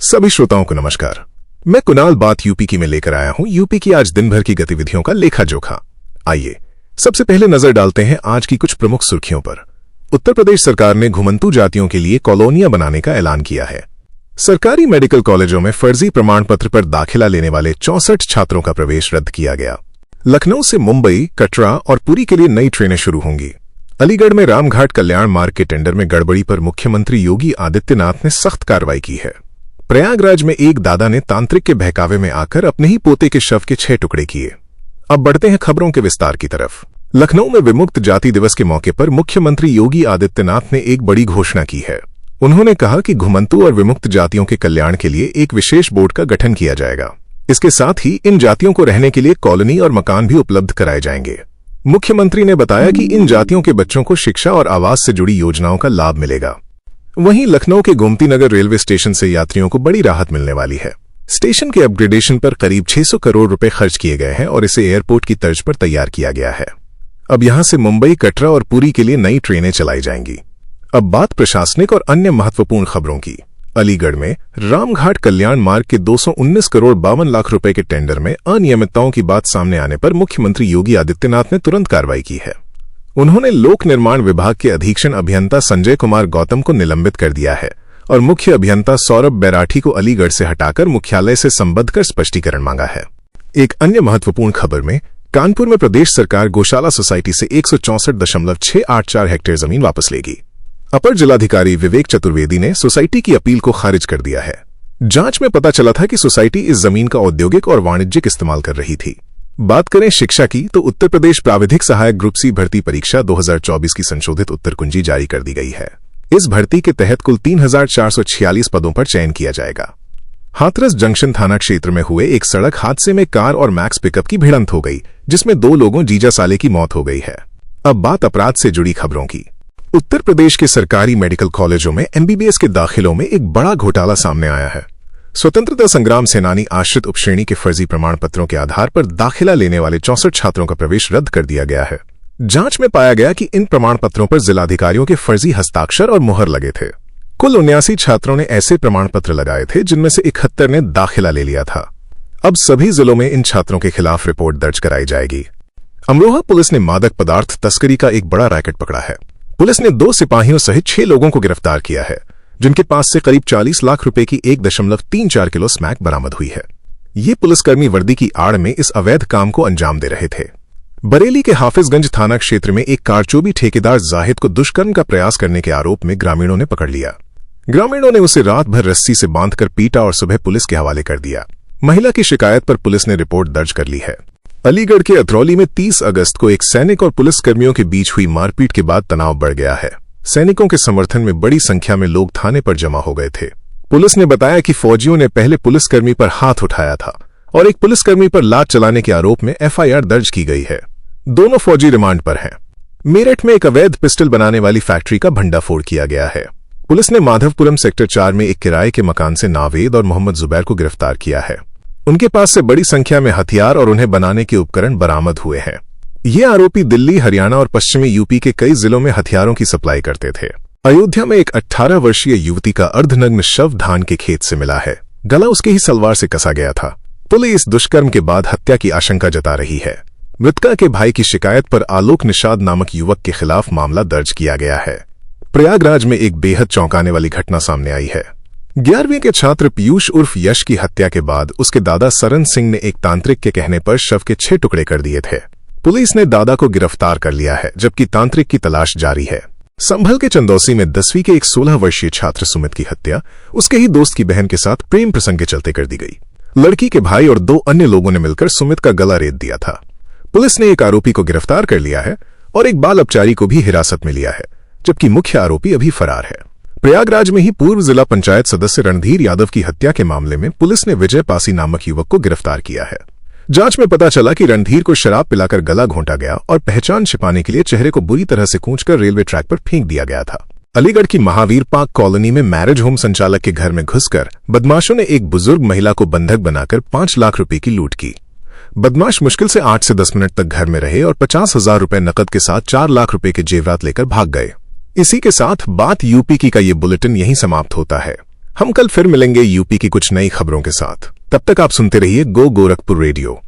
सभी श्रोताओं को नमस्कार। मैं कुणाल बात यूपी की में लेकर आया हूं यूपी की आज दिन भर की गतिविधियों का लेखा जोखा। आइए सबसे पहले नजर डालते हैं आज की कुछ प्रमुख सुर्खियों पर। उत्तर प्रदेश सरकार ने घुमंतू जातियों के लिए कॉलोनियां बनाने का ऐलान किया है। सरकारी मेडिकल कॉलेजों में फर्जी प्रमाण पत्र पर दाखिला लेने वाले 64 छात्रों का प्रवेश रद्द किया गया। लखनऊ से मुंबई, कटरा और पुरी के लिए नई ट्रेनें शुरू होंगी। अलीगढ़ में रामघाट कल्याण मार्ग के टेंडर में गड़बड़ी पर मुख्यमंत्री योगी आदित्यनाथ ने सख्त कार्रवाई की है। प्रयागराज में एक दादा ने तांत्रिक के बहकावे में आकर अपने ही पोते के शव के 6 टुकड़े किए। अब बढ़ते हैं खबरों के विस्तार की तरफ। लखनऊ में विमुक्त जाति दिवस के मौके पर मुख्यमंत्री योगी आदित्यनाथ ने एक बड़ी घोषणा की है। उन्होंने कहा कि घुमंतू और विमुक्त जातियों के कल्याण के लिए एक विशेष बोर्ड का गठन किया जाएगा। इसके साथ ही इन जातियों को रहने के लिए कॉलोनी और मकान भी उपलब्ध कराए जाएंगे। मुख्यमंत्री ने बताया कि इन जातियों के बच्चों को शिक्षा और आवास से जुड़ी योजनाओं का लाभ मिलेगा। वहीं लखनऊ के गोमती नगर रेलवे स्टेशन से यात्रियों को बड़ी राहत मिलने वाली है। स्टेशन के अपग्रेडेशन पर करीब 600 करोड़ रुपए खर्च किए गए हैं और इसे एयरपोर्ट की तर्ज पर तैयार किया गया है। अब यहां से मुंबई, कटरा और पुरी के लिए नई ट्रेनें चलाई जाएंगी। अब बात प्रशासनिक और अन्य महत्वपूर्ण खबरों की। अलीगढ़ में रामघाट कल्याण मार्ग के 219 करोड़ 52 लाख रुपए के टेंडर में अनियमितताओं की बात सामने आने पर मुख्यमंत्री योगी आदित्यनाथ ने तुरंत कार्रवाई की है। उन्होंने लोक निर्माण विभाग के अधीक्षण अभियंता संजय कुमार गौतम को निलंबित कर दिया है और मुख्य अभियंता सौरभ बैराठी को अलीगढ़ से हटाकर मुख्यालय से संबद्ध कर स्पष्टीकरण मांगा है। एक अन्य महत्वपूर्ण खबर में कानपुर में प्रदेश सरकार गौशाला सोसाइटी से 164.684 हेक्टेयर जमीन वापस लेगी। अपर जिलाधिकारी विवेक चतुर्वेदी ने सोसाइटी की अपील को खारिज कर दिया है। जांच में पता चला था कि सोसाइटी इस जमीन का औद्योगिक और वाणिज्यिक इस्तेमाल कर रही थी। बात करें शिक्षा की तो उत्तर प्रदेश प्राविधिक सहायक ग्रुप सी भर्ती परीक्षा 2024 की संशोधित उत्तर कुंजी जारी कर दी गई है। इस भर्ती के तहत कुल 3446 पदों पर चयन किया जाएगा। हाथरस जंक्शन थाना क्षेत्र में हुए एक सड़क हादसे में कार और मैक्स पिकअप की भिड़ंत हो गई, जिसमें 2 लोगों जीजा साले की मौत हो गई है। अब बात अपराध से जुड़ी खबरों की। उत्तर प्रदेश के सरकारी मेडिकल कॉलेजों में MBBS के दाखिलों में एक बड़ा घोटाला सामने आया है। स्वतंत्रता संग्राम सेनानी आश्रित उपश्रेणी के फर्जी प्रमाण पत्रों के आधार पर दाखिला लेने वाले 64 छात्रों का प्रवेश रद्द कर दिया गया है। जांच में पाया गया कि इन प्रमाण पत्रों पर जिलाधिकारियों के फर्जी हस्ताक्षर और मुहर लगे थे। कुल 79 छात्रों ने ऐसे प्रमाण पत्र लगाए थे, जिनमें से 71 ने दाखिला ले लिया था। अब सभी जिलों में इन छात्रों के खिलाफ रिपोर्ट दर्ज कराई जाएगी। अमरोहा पुलिस ने मादक पदार्थ तस्करी का एक बड़ा रैकेट पकड़ा है। पुलिस ने 2 सिपाहियों सहित 6 लोगों को गिरफ्तार किया है, जिनके पास से करीब 40 लाख रुपए की 1.34 किलो स्मैक बरामद हुई है। ये पुलिसकर्मी वर्दी की आड़ में इस अवैध काम को अंजाम दे रहे थे। बरेली के हाफिजगंज थाना क्षेत्र में एक कारचोबी ठेकेदार जाहिद को दुष्कर्म का प्रयास करने के आरोप में ग्रामीणों ने पकड़ लिया। ग्रामीणों ने उसे रात भर रस्सी से बांधकर पीटा और सुबह पुलिस के हवाले कर दिया। महिला की शिकायत पर पुलिस ने रिपोर्ट दर्ज कर ली है। अलीगढ़ के अतरौली में 30 अगस्त को एक सैनिक और पुलिसकर्मियों के बीच हुई मारपीट के बाद तनाव बढ़ गया है। सैनिकों के समर्थन में बड़ी संख्या में लोग थाने पर जमा हो गए थे। पुलिस ने बताया कि फौजियों ने पहले पुलिसकर्मी पर हाथ उठाया था और एक पुलिसकर्मी पर लात चलाने के आरोप में FIR दर्ज की गई है। दोनों फौजी रिमांड पर हैं। मेरठ में एक अवैध पिस्टल बनाने वाली फैक्ट्री का भंडाफोड़ किया गया है। पुलिस ने माधवपुरम सेक्टर 4 में एक किराए के मकान से नावेद और मोहम्मद जुबैर को गिरफ्तार किया है। उनके पास से बड़ी संख्या में हथियार और उन्हें बनाने के उपकरण बरामद हुए हैं। ये आरोपी दिल्ली, हरियाणा और पश्चिमी यूपी के कई जिलों में हथियारों की सप्लाई करते थे। अयोध्या में एक 18 वर्षीय युवती का अर्धनग्न शव धान के खेत से मिला है। गला उसके ही सलवार से कसा गया था। पुलिस दुष्कर्म के बाद हत्या की आशंका जता रही है। मृतका के भाई की शिकायत पर आलोक निषाद नामक युवक के खिलाफ मामला दर्ज किया गया है। प्रयागराज में एक बेहद चौंकाने वाली घटना सामने आई है। 11वीं के छात्र पीयूष उर्फ यश की हत्या के बाद उसके दादा सरन सिंह ने एक तांत्रिक के कहने पर शव के 6 टुकड़े कर दिए थे। पुलिस ने दादा को गिरफ्तार कर लिया है, जबकि तांत्रिक की तलाश जारी है। संभल के चंदौसी में 10वीं के एक 16 वर्षीय छात्र सुमित की हत्या उसके ही दोस्त की बहन के साथ प्रेम प्रसंग के चलते कर दी गई। लड़की के भाई और 2 अन्य लोगों ने मिलकर सुमित का गला रेत दिया था। पुलिस ने एक आरोपी को गिरफ्तार कर लिया है और एक बाल अपचारी को भी हिरासत में लिया है, जबकि मुख्य आरोपी अभी फरार है। प्रयागराज में ही पूर्व जिला पंचायत सदस्य रणधीर यादव की हत्या के मामले में पुलिस ने विजय पासी नामक युवक को गिरफ्तार किया है। जांच में पता चला कि रणधीर को शराब पिलाकर गला घोंटा गया और पहचान छिपाने के लिए चेहरे को बुरी तरह से कूंचकर रेलवे ट्रैक पर फेंक दिया गया था। अलीगढ़ की महावीर पार्क कॉलोनी में मैरिज होम संचालक के घर में घुसकर बदमाशों ने एक बुजुर्ग महिला को बंधक बनाकर 5 लाख रुपए की लूट की। बदमाश मुश्किल से 8 से 10 मिनट तक घर में रहे और 50,000 रुपए नकद के साथ 4 लाख रुपए के जेवरात लेकर भाग गए। इसी के साथ बात यूपी की का ये बुलेटिन यहीं समाप्त होता है। हम कल फिर मिलेंगे यूपी की कुछ नई खबरों के साथ। तब तक आप सुनते रहिए गो गोरखपुर रेडियो।